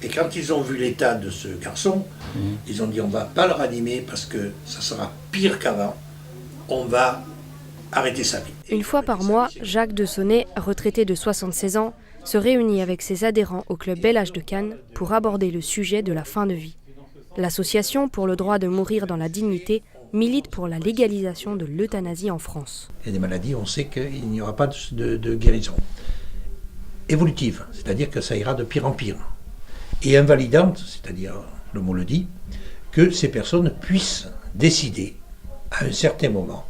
Et quand ils ont vu l'état de ce garçon, ils ont dit on ne va pas le ranimer parce que ça sera pire qu'avant. On va arrêter sa vie. Une fois par mois, Jacques de Sonnet, retraité de 76 ans, se réunit avec ses adhérents au club Bel Âge de Cannes pour aborder le sujet de la fin de vie. L'association pour le droit de mourir dans la dignité milite pour la légalisation de l'euthanasie en France. Il y a des maladies, on sait qu'il n'y aura pas de guérison évolutive, c'est-à-dire que ça ira de pire en pire. Et invalidante, c'est-à-dire, le mot le dit, que ces personnes puissent décider à un certain moment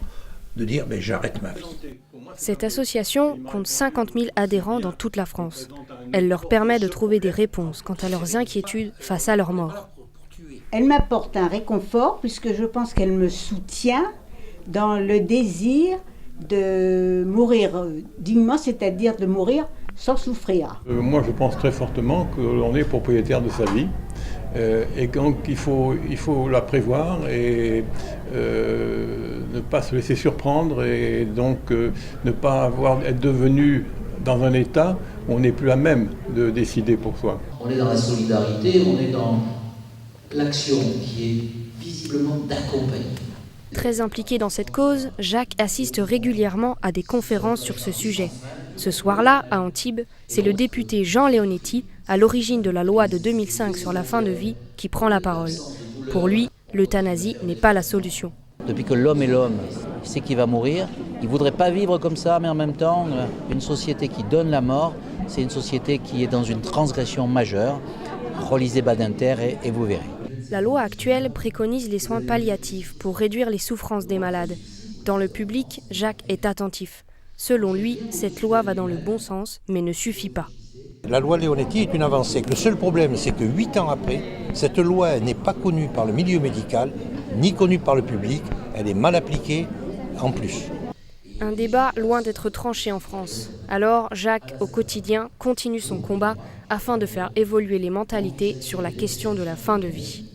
de dire « j'arrête ma vie ». Cette association compte 50 000 adhérents dans toute la France. Elle leur permet de trouver des réponses quant à leurs inquiétudes face à leur mort. Elle m'apporte un réconfort puisque je pense qu'elle me soutient dans le désir de mourir dignement, c'est-à-dire de mourir sans souffrir. Moi, je pense très fortement que l'on est propriétaire de sa vie et donc il faut la prévoir et ne pas se laisser surprendre et donc ne pas être devenu dans un état où on n'est plus à même de décider pour soi. On est dans la solidarité, on est dans l'action qui est visiblement d'accompagner. Très impliqué dans cette cause, Jacques assiste régulièrement à des conférences sur ce sujet. Ce soir-là, à Antibes, c'est le député Jean Leonetti, à l'origine de la loi de 2005 sur la fin de vie, qui prend la parole. Pour lui, l'euthanasie n'est pas la solution. Depuis que l'homme est l'homme, il sait qu'il va mourir. Il ne voudrait pas vivre comme ça, mais en même temps, une société qui donne la mort, c'est une société qui est dans une transgression majeure. Relisez Badinter et vous verrez. La loi actuelle préconise les soins palliatifs pour réduire les souffrances des malades. Dans le public, Jacques est attentif. Selon lui, cette loi va dans le bon sens, mais ne suffit pas. La loi Leonetti est une avancée. Le seul problème, c'est que 8 ans après, cette loi n'est pas connue par le milieu médical, ni connue par le public. Elle est mal appliquée en plus. Un débat loin d'être tranché en France. Alors, Jacques, au quotidien, continue son combat afin de faire évoluer les mentalités sur la question de la fin de vie.